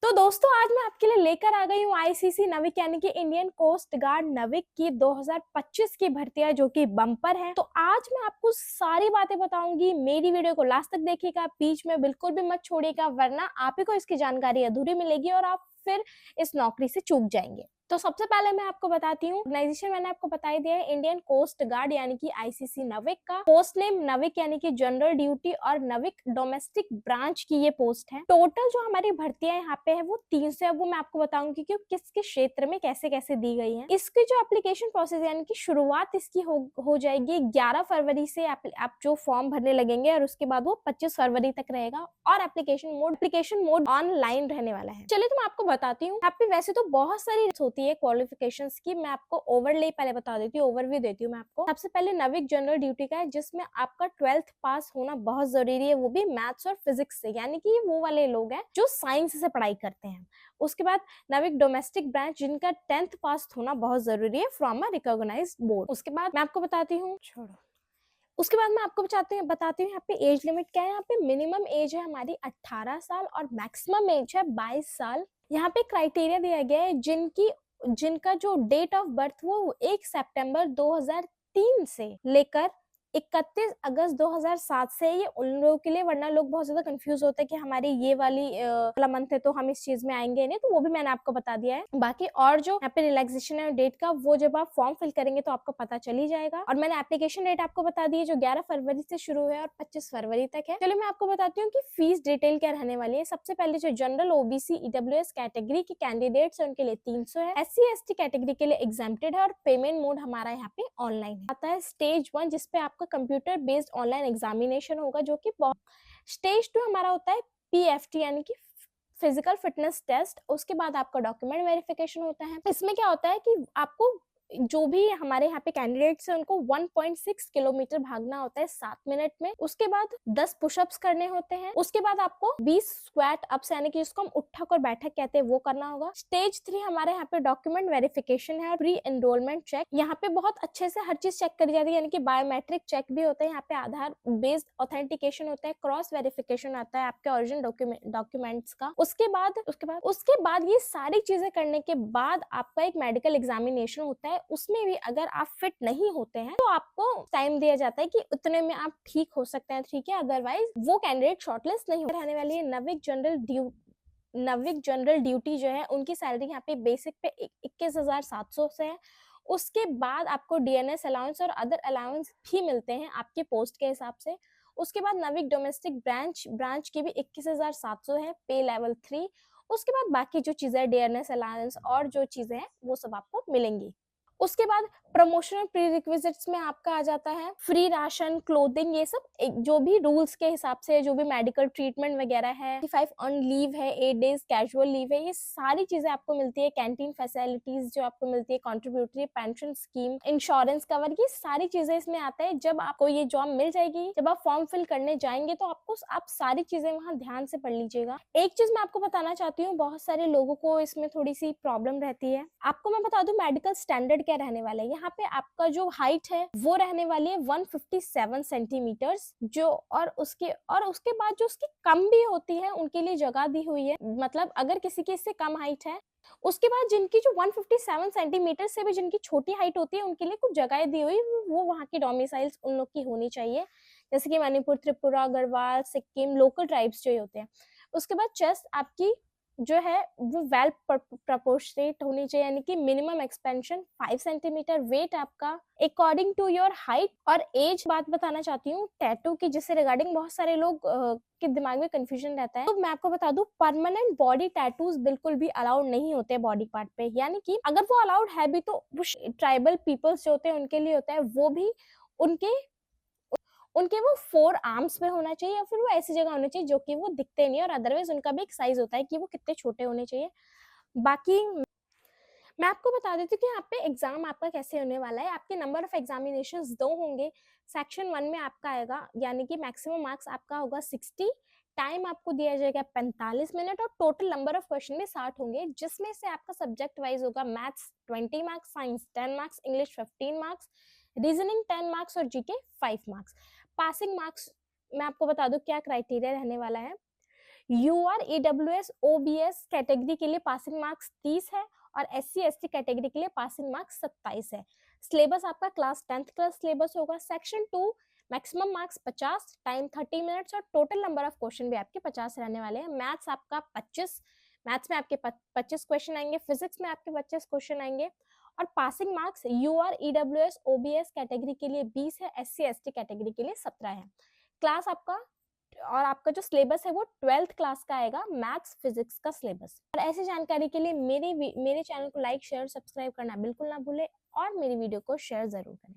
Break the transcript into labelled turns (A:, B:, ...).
A: तो दोस्तों आज मैं आपके लिए लेकर आ गई हूँ आईसीसी नविक यानी कि इंडियन कोस्ट गार्ड नविक की 2025 की भर्तियां जो कि बम्पर है। तो आज मैं आपको सारी बातें बताऊंगी। मेरी वीडियो को लास्ट तक देखिएगा, बीच में बिल्कुल भी मत छोड़िएगा वरना आप ही को इसकी जानकारी अधूरी मिलेगी और आप फिर इस नौकरी से चूक जाएंगे। तो सबसे पहले मैं आपको बताती हूँ, ऑर्गेनाइजेशन मैंने आपको बता ही दिया है, इंडियन कोस्ट गार्ड यानी कि आईसीसी नविक का। पोस्ट नेम नविक यानी कि जनरल ड्यूटी और नविक डोमेस्टिक ब्रांच की ये पोस्ट है। टोटल जो हमारी भर्तियां यहाँ पे है वो 300 है, वो मैं आपको बताऊंगी कि किस किस क्षेत्र में कैसे कैसे दी गई है। इसकी जो एप्लीकेशन प्रोसेस यानी कि शुरुआत इसकी हो जाएगी 11 फरवरी से। आप जो फॉर्म भरने लगेंगे और उसके बाद वो 25 फरवरी तक रहेगा और एप्लीकेशन मोड ऑनलाइन रहने वाला है। चलिए तो मैं आपको बताती हूँ। यहाँ पे वैसे तो बहुत सारी होती है क्वालिफिकेशंस की, मैं आपको ओवरले पहले बता देती हूँ, ओवरव्यू देती हूँ मैं आपको। सबसे पहले नविक जनरल ड्यूटी का है जिसमें आपका 12th पास होना बहुत जरूरी है, वो भी मैथ्स और फिजिक्स से, यानी कि वो वाले लोग हैं जो साइंस से पढ़ाई करते हैं। उसके बाद नविक डोमेस्टिक ब्रांच जिनका 10th पास होना बहुत जरूरी है फ्रॉम अ रिकॉग्नाइज्ड बोर्ड। उसके बाद मैं आपको बताती हूँ, छोड़ो, उसके बाद मैं आपको बताती हूँ यहाँ पे एज लिमिट क्या है। यहाँ पे मिनिमम एज है हमारी 18 साल और मैक्सिमम एज है 22 साल। यहाँ पे क्राइटेरिया दिया गया है जिनका जो डेट ऑफ बर्थ वो 1 सितंबर 2003 से लेकर 31 अगस्त 2007 से, ये उन लोगों के लिए, वरना लोग बहुत ज्यादा कंफ्यूज होते हैं कि हमारी ये वाला मंथ है तो हम इस चीज में आएंगे नहीं, तो वो भी मैंने आपको बता दिया है। बाकी और जो यहाँ पे रिलैक्सेशन है डेट का, वो जब आप फॉर्म फिल करेंगे तो आपको पता चल ही जाएगा। और मैंने एप्लीकेशन डेट आपको बता दी है जो 11 फरवरी से शुरू है और 25 फरवरी तक है। चलिए मैं आपको बताती हूँ कि फीस डिटेल क्या रहने वाली है। सबसे पहले जो जनरल ओबीसी ईडब्ल्यूएस कैटेगरी के कैंडिडेट्स है उनके लिए 300 है। SC ST कैटेगरी के लिए एग्जेम्प्टेड है और पेमेंट मोड हमारा यहाँ पे ऑनलाइन है। आता है स्टेज 1 जिसपे आपका कंप्यूटर बेस्ड ऑनलाइन एग्जामिनेशन होगा, जो कि स्टेज 2 हमारा होता है PFT यानी कि फिजिकल फिटनेस टेस्ट। उसके बाद आपका डॉक्यूमेंट वेरिफिकेशन होता है। इसमें क्या होता है कि आपको जो भी हमारे यहाँ पे कैंडिडेट्स हैं उनको 1.6 किलोमीटर भागना होता है 7 मिनट में। उसके बाद 10 पुशअप्स करने होते हैं। उसके बाद आपको 20 स्क्वाट अप्स यानी कि जिसको हम उठक और बैठक कहते हैं वो करना होगा। स्टेज 3 हमारे यहाँ पे डॉक्यूमेंट वेरिफिकेशन है, प्री एनरोलमेंट चेक। यहाँ पे बहुत अच्छे से हर चीज चेक करी जाती है, यानी कि बायोमेट्रिक चेक भी होता है, यहाँ पे आधार बेस्ड ऑथेंटिकेशन होता है, क्रॉस वेरिफिकेशन आता है आपके ओरिजिनल डॉक्यूमेंट्स का। उसके बाद ये सारी चीजें करने के बाद आपका एक मेडिकल एग्जामिनेशन होता है। उसमें भी अगर आप फिट नहीं होते हैं तो आपको टाइम दिया जाता है कि उतने में आप ठीक हो सकते हैं, ठीक है, अदरवाइज वो कैंडिडेट शॉर्टलिस्ट नहीं रहने वाली है। नविक जनरल ड्यूटी जो है उनकी सैलरी यहाँ पे बेसिक पे 21,700 से है। उसके बाद आपको DNS अलाउंस और अदर अलाउंस भी मिलते हैं आपके पोस्ट के हिसाब से। उसके बाद नविक डोमेस्टिक ब्रांच की भी 21,700 है, पे लेवल 3। उसके बाद बाकी जो चीजें DNS अलाउंस और जो चीजें हैं वो सब आपको मिलेंगी। उसके बाद प्रमोशनल प्री रिक्विजिट्स में आपका आ जाता है फ्री राशन, क्लोथिंग, ये सब जो भी रूल्स के हिसाब से, जो भी मेडिकल ट्रीटमेंट वगैरह है, 5 ऑन लीव है, 8 डेज कैजुअल लीव है, ये सारी चीजें आपको मिलती है। कैंटीन फैसिलिटीज जो आपको मिलती है, contributory pension scheme, insurance cover, ये सारी चीजें इसमें आता है। जब आपको ये जॉब मिल जाएगी, जब आप फॉर्म फिल करने जाएंगे तो आप सारी चीजें वहां ध्यान से पढ़ लीजिएगा। एक चीज मैं आपको बताना चाहती हूँ, बहुत सारे लोगों को इसमें थोड़ी सी प्रॉब्लम रहती है। आपको मैं बता दूं मेडिकल स्टैंडर्ड क्या रहने वाला है। यहाँ पे आपका जो हाइट है वो रहने वाली है 157 सेंटीमीटर्स, जो और उसके बाद जो उसकी कम भी होती है उनके लिए जगह दी हुई है। मतलब अगर किसी की इससे कम हाइट है, उसके बाद जिनकी जो 157 सेंटीमीटर से भी जिनकी छोटी हाइट होती है उनके लिए कुछ जगह दी हुई, वो वहाँ की डोमिसाइल्स उन लोग की होनी चाहिए, जैसे कि मणिपुर, त्रिपुरा, गढ़वाल, सिक्किम, लोकल ट्राइब्स जो होते हैं। उसके बाद चेस्ट आपकी जो है वो वेल प्रपोर्शनेट होनी चाहिए, यानी कि मिनिमम एक्सपेंशन 5 सेंटीमीटर। वेट आपका अकॉर्डिंग टू योर हाइट और एज। बात बताना चाहती हूँ टैटू की, जिससे रिगार्डिंग बहुत सारे लोग के दिमाग में कंफ्यूजन रहता है। तो मैं आपको बता दूं परमानेंट बॉडी टैटूज बिल्कुल भी अलाउड नहीं होते बॉडी पार्ट पे, यानी कि अगर वो अलाउड है भी तो वो ट्राइबल पीपल्स जो होते हैं उनके लिए होता है, वो भी उनके वो 4 आर्म्स में होना चाहिए, या फिर वो ऐसी जगह होनी चाहिए जो कि वो दिखते नहीं, और अदरवाइज उनका भी एक साइज होता है कि वो कितने छोटे होने चाहिए। बाकी मैं आपको बता देती हूँ कि यहाँ पे एग्जाम आपका कैसे होने वाला है। आपके नंबर ऑफ एग्जामिनेशंस 2 होंगे। सेक्शन 1 में आपका आएगा, यानी कि मैक्सिमम मार्क्स आपका होगा 60, टाइम आपको दिया जाएगा 45 मिनट और टोटल नंबर ऑफ क्वेश्चन में 60 होंगे, जिसमें से आपका सब्जेक्ट वाइज होगा maths 20 marks, science 10 marks, English 15 marks, reasoning 10 marks और जीके 5 मार्क्स। पासिंग मार्क्स मैं आपको बता दूं क्या क्राइटेरिया रहने वाला है। यूआर ईडब्ल्यूएस ओबीएस कैटेगरी के लिए पासिंग मार्क्स 30 है और एससी एसटी कैटेगरी के लिए पासिंग मार्क्स 27 है। सिलेबस आपका क्लास 10th का सिलेबस होगा। Section 2 maximum marks 50, time 30 minutes और टोटल नंबर ऑफ क्वेश्चन भी आपके 50 रहने वाले हैं। मैथ्स आपका 25, मैथ्स में आपके 25 क्वेश्चन आएंगे, फिजिक्स में आपके 25 क्वेश्चन आएंगे और passing marks UR EWS OBC category के लिए 20 है, एससी एसटी कैटेगरी के लिए 17 है। क्लास आपका और आपका जो सिलेबस है वो 12th क्लास का आएगा, मैथ्स फिजिक्स का सिलेबस। और ऐसी जानकारी के लिए मेरे चैनल को लाइक शेयर सब्सक्राइब करना बिल्कुल ना भूले और मेरी वीडियो को शेयर जरूर करें।